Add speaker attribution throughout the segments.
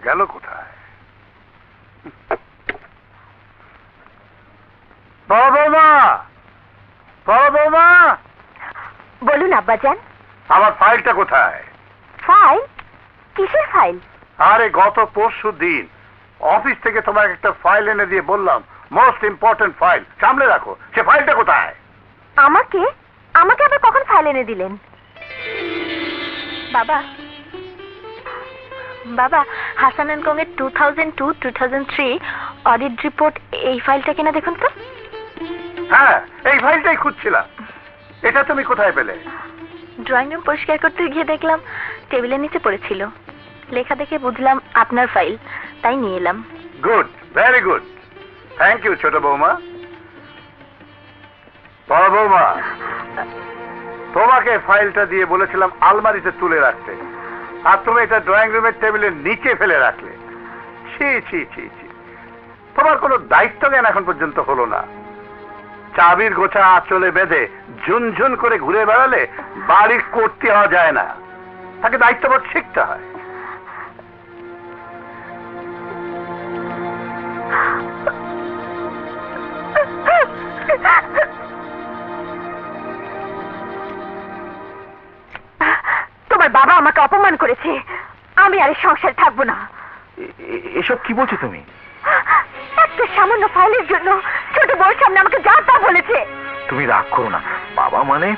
Speaker 1: গেল কোথায়? বৌমা, বৌমা,
Speaker 2: বলুন আব্বাজান।
Speaker 1: আমার ফাইলটা কোথায়?
Speaker 2: ফাইল? কিসের ফাইল?
Speaker 1: আরে গত পরশু দিন অফিস থেকে তোমাকে একটা ফাইল এনে দিয়ে বললাম, মোস্ট ইম্পর্টেন্ট ফাইল, সামলে রাখো। সে ফাইলটা কোথায়?
Speaker 2: আমাকে? আমাকে আবার কখন ফাইল এনে দিলেন? বাবা, বাবা, হাসান এন্ড কং এর 2002-2003 অডিট রিপোর্ট, এই ফাইলটা কিনা দেখুন তো।
Speaker 1: হ্যাঁ, এই ফাইলটাই খুঁজছিলাম। এটা তুমি কোথায় পেলে?
Speaker 2: ড্রয়িং রুম পরিষ্কার করতে গিয়ে দেখলাম টেবিলের নিচে পড়েছিল। লেখা দেখে বুঝলাম আপনার ফাইল, তাই নিয়ে এলাম।
Speaker 1: Good, very good, thank you ছোট বৌমা। বড় বৌমা, তোমাকে ফাইলটা দিয়ে বলেছিলাম আলমারিতে তুলে রাখতে, আর তুমি এটা ড্রয়িং রুমের টেবিলের নিচে ফেলে রাখলে। ছি ছি ছি ছি, তোমার কোনো দায়িত্ব জ্ঞান এখন পর্যন্ত হলো না। চাবির গোছা আঁচলে বেঁধে ঝুনঝুন করে ঘুরে বেড়ালে বাড়ি করতে হওয়া যায় না, তাকে দায়িত্ববোধ শিখতে হয়।
Speaker 2: তোমার বাবা আমাকে অপমান করেছে, আমি আর এই সংসারে থাকবো না।
Speaker 3: এসব কি বলছো তুমি?
Speaker 2: একটা সামান্য ফাইলের জন্য ছোট বউর সামনে আমাকে যা তা বলেছে।
Speaker 3: তুমি রাগ করো না, বাবা মানে।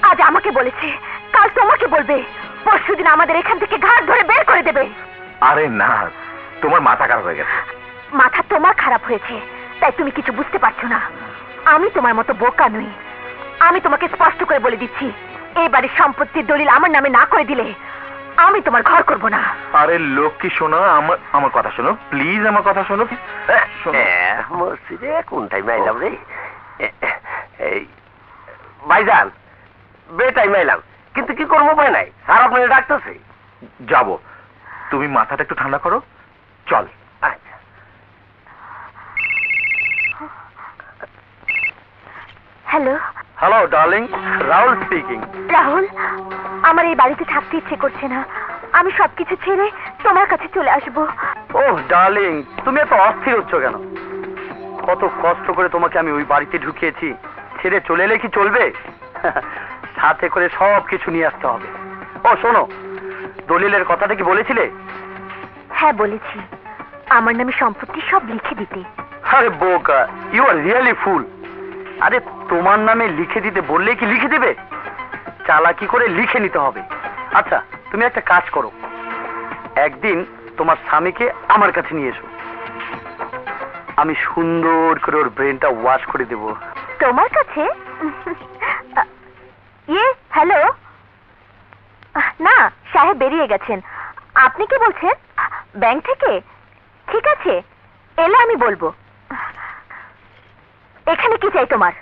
Speaker 2: আজ আমাকে বলেছে, কাল তোমাকে বলবে, পরশুদিন আমাদের এখান থেকে ঘাট ধরে বের করে দেবে।
Speaker 3: আরে না, তোমার মাথা খারাপ হয়ে গেছে।
Speaker 2: মাথা তোমার খারাপ হয়েছে, তাই তুমি কিছু বুঝতে পারছো না। আমি তোমার মতো বোকা নই। আমি তোমাকে স্পষ্ট করে বলে দিচ্ছি, এই বাড়ির সম্পত্তির দলিল আমার নামে না করে দিলে আমি তোমার ঘর করব না।
Speaker 3: আরে লক্ষ্মী শোনো, আমার কথা শোনো প্লিজ, আমার কথা শোনো।
Speaker 4: মসজিদে কোন টাইমে আইলাম রে? এই ভাইজান, বে টাইমে আইলাম, কিন্তু কি করবো ভাই নাই, স্যার আপনাকে ডাকতেছে।
Speaker 3: যাবো, তুমি মাথাটা একটু ঠান্ডা করো, চল।
Speaker 4: আচ্ছা।
Speaker 2: Hello.
Speaker 4: Hello darling, Rahul speaking.
Speaker 2: Rahul, আমার এই বাড়িতে থাকতে ইচ্ছে করছে না। আমি সবকিছু ছেড়ে তোমার কাছে চলে আসবো।
Speaker 4: ওহ ডার্লিং, তুমি এত অস্থির হচ্ছ কেন? কত কষ্ট করে তোমাকে আমি ওই বাড়িতে ঢুকিয়েছি, ছেড়ে চলে এলে কি চলবে? সাথে করে সব কিছু নিয়ে আসতে হবে। ও শোনো, দলিলের কথাটা কি বলেছিলে?
Speaker 2: হ্যাঁ বলেছি, আমার নামে সম্পত্তি সব লিখে দিতে।
Speaker 4: আরে বোকা, ইউ আর রিয়েলি ফুল। আরে তোমার নামে লিখে দিতে বললে কি লিখে দেবে? চালাকি করে লিখে নিতে হবে। আচ্ছা তুমি একটা কাজ করো, একদিন তোমার স্বামীকে আমার কাছে নিয়ে এসো, আমি সুন্দর করে ওর ব্রেনটা ওয়াশ করে দেব।
Speaker 2: তোমার কাছে? হ্যালো। না, সাহেব বেরিয়ে গেছেন। আপনি কি বলছেন? ব্যাংক থেকে? ঠিক আছে, এলে আমি বলবো। এখানে কি চাই তোমার?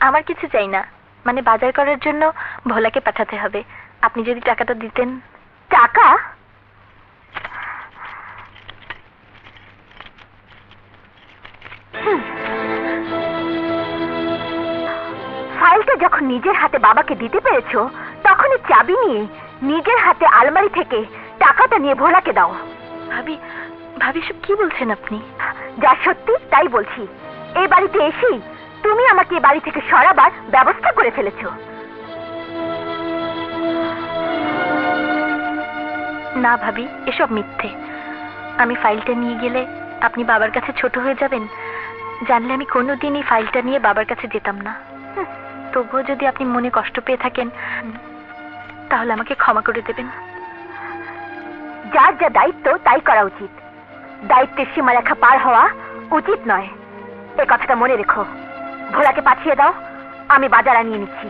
Speaker 2: আমার কিছু চাই না, মানে বাজার করার জন্য ভোলাকে পাঠাতে হবে। আপনি যদি টাকাটা দিতেন। টাকা? ফাইলটা যখন নিজের হাতে বাবাকে দিতে পেরেছো, তখনই চাবি নিয়ে নিজের হাতে আলমারি থেকে টাকাটা নিয়ে ভোলাকে দাও। ভাবি, ভাবি সব কি বলছেন আপনি? যা সত্যি তাই বলছি। এই বাড়িতে এসেই তুমি আমাকে এই বাড়ি থেকে সরাবার ব্যবস্থা করে ফেলেছো। না ভাবি, এসব মিথ্যে। আমি ফাইলটা নিয়ে গেলে আপনি বাবার কাছে ছোট হয়ে যাবেন। জানলে আমি কোনোদিন এই ফাইলটা নিয়ে বাবার কাছে যেতাম না। তবুও যদি আপনি মনে কষ্ট পেয়ে থাকেন, তাহলে আমাকে ক্ষমা করে দেবেন। যার যা দায়িত্ব তাই করা উচিত, দায়িত্বের সীমারেখা পার হওয়া উচিত নয়। এই কথাটা মনে রেখো। ভোলাকে পাঠিয়ে দাও, আমি বাজার আনিয়ে নিচ্ছি।